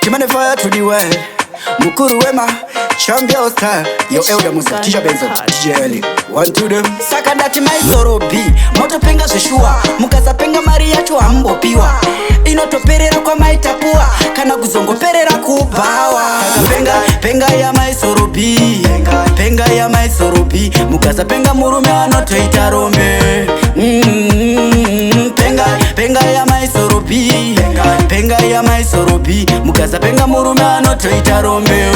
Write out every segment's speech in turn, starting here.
Chimane fire to the world. Mukuru wema, champion style. Yo elder Musa, teacher Benson, teacher Eli. One to them. Sakadati maisoro B. Moto penga zeshua. Mukasa penga mari yatu ambo piwa. Inoto perera kwa maitapua. Kana kuzongo perera kubawa. Penga ya maisoro B. Penga ya maisoro B. Mukasa penga murume anoto itarome. Penga ya maisoro B. Penga ya maisoro B. Mukasa penga murume anoto itarome.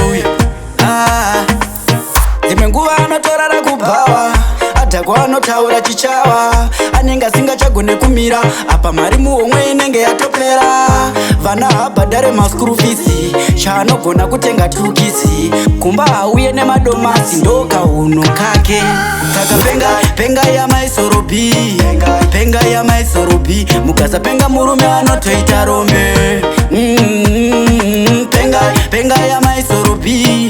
Zimenguwa anotorara kubawa. Atakwa anotaura chichawa. Anenga singa chagone kumira. Apa marimu omwe inenge yatopera. Vana abhadhare maskuru fisi. Chano gona kutenga tukisi. Kumba auye nemadomasi ndoka uno kake. Taka penga ya maisoro B. Penga ya maisoro B. Mukasa penga murume anotoita rome. Penga ya maisoro B.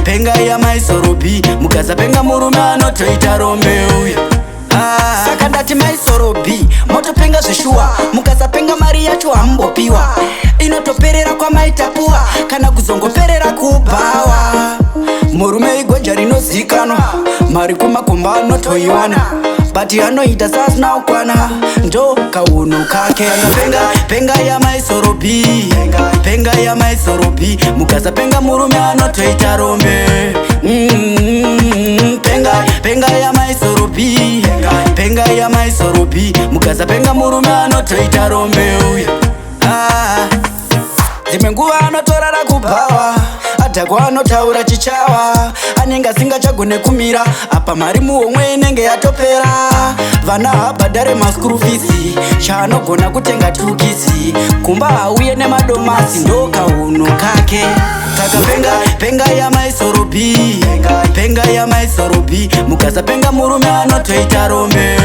Penga ya maisoro B. Mukasa penga murume anotoita rome. Sakadati maisoro B. Moto penga zeshua. Mukasa penga mari yatu ambo piwa. Inoto perera kwa maitapua. Kana kuzongo perera kubawa. Murume igonja rino zikano. Mari kumakumba anotoiwana. Bati anoita sasna ukwana. Ndo kauno kake. Penga ya maisoro B. Penga ya maisoro B. Mukasa penga murume anotoita rome. Penga ya maisoro B. Penga ya maisoro B. Mukasa penga murume anotoita rome. Zimenguwa anotorara kubawa. Atakwa anotaura chichawa. Anenga singa chagone kumira. Apa marimu omwe inenge yatopera. Vana abhadhare maskuru fisi. Chano gona kutenga tukisi. Kumba auye nemadomasi ndoka uno kake. Taka penga ya maisoro B. Penga ya maisoro B. Mukasa penga murume anotoita rome.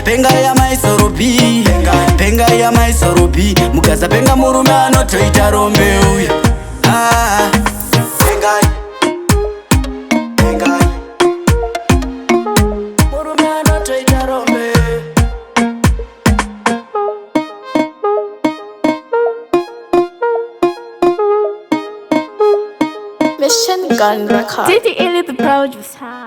Penga ya maisoro B. Penga ya maisoro B. Mukasa penga murume anotoita rome. Murume anotoita rome. Mission Gun Record. Didi Eli the producer.